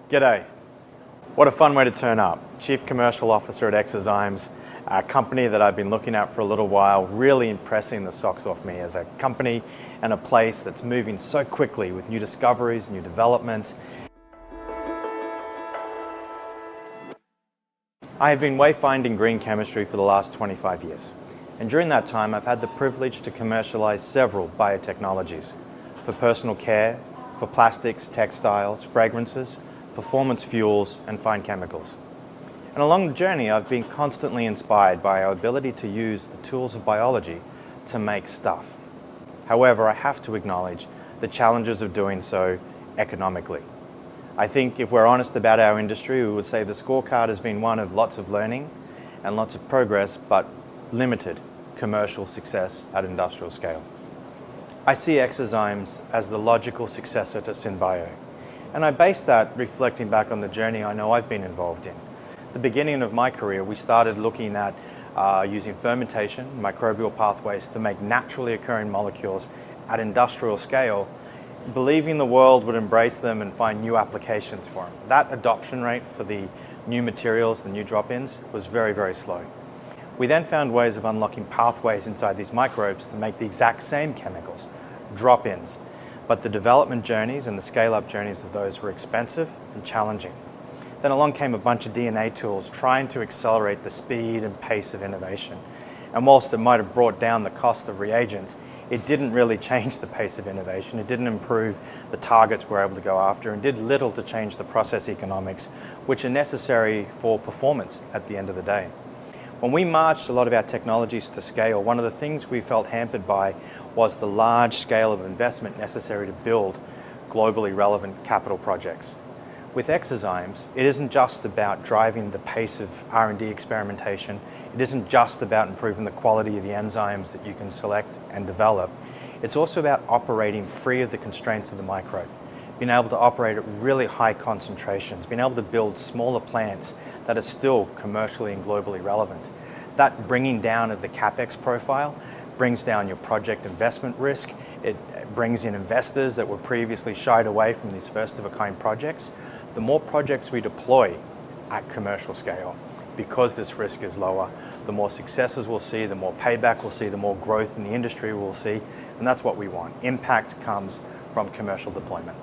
G'day. What a fun way to turn up. Chief Commercial Officer at eXoZymes, a company that I've been looking at for a little while, really impressing the socks off me as a company and a place that's moving so quickly with new discoveries, new developments. I have been wayfinding green chemistry for the last 25 years. And during that time, I've had the privilege to commercialize several biotechnologies for personal care, for plastics, textiles, fragrances, performance fuels, and fine chemicals. And along the journey, I've been constantly inspired by our ability to use the tools of biology to make stuff. However, I have to acknowledge the challenges of doing so economically. I think if we're honest about our industry, we would say the scorecard has been one of lots of learning and lots of progress, but limited commercial success at industrial scale. I see eXoZymes as the logical successor to SynBio. And I base that reflecting back on the journey I know I've been involved in. At the beginning of my career, we started looking at using fermentation, microbial pathways to make naturally occurring molecules at industrial scale, believing the world would embrace them and find new applications for them. That adoption rate for the new materials, the new drop-ins, was very, very slow. We then found ways of unlocking pathways inside these microbes to make the exact same chemicals, drop-ins. But the development journeys and the scale-up journeys of those were expensive and challenging. Then along came a bunch of DNA tools trying to accelerate the speed and pace of innovation. And whilst it might have brought down the cost of reagents, it didn't really change the pace of innovation. It didn't improve the targets we're able to go after, and did little to change the process economics, which are necessary for performance at the end of the day. When we marched a lot of our technologies to scale, one of the things we felt hampered by was the large scale of investment necessary to build globally relevant capital projects. With eXoZymes, it isn't just about driving the pace of R&D experimentation. It isn't just about improving the quality of the enzymes that you can select and develop. It's also about operating free of the constraints of the microbe, being able to operate at really high concentrations, being able to build smaller plants that are still commercially and globally relevant. That bringing down of the CapEx profile brings down your project investment risk. It brings in investors that were previously shied away from these first-of-a-kind projects. The more projects we deploy at commercial scale, because this risk is lower, the more successes we'll see, the more payback we'll see, the more growth in the industry we'll see, and that's what we want. Impact comes from commercial deployment.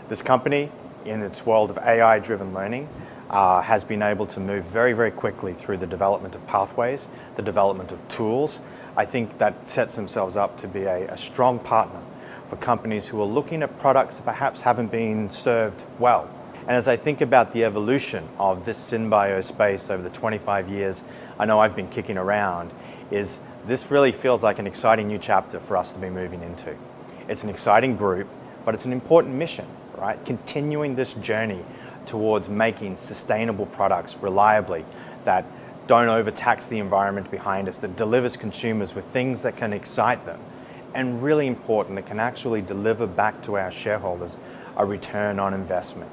This company, in its world of AI-driven learning, has been able to move very, very quickly through the development of pathways, the development of tools. I think that sets themselves up to be a strong partner for companies who are looking at products that perhaps haven't been served well. And as I think about the evolution of this SynBio space over the 25 years I know I've been kicking around, is this really feels like an exciting new chapter for us to be moving into. It's an exciting group, but it's an important mission, right? Continuing this journey towards making sustainable products reliably that don't overtax the environment behind us, that delivers consumers with things that can excite them, and really important, that can actually deliver back to our shareholders a return on investment.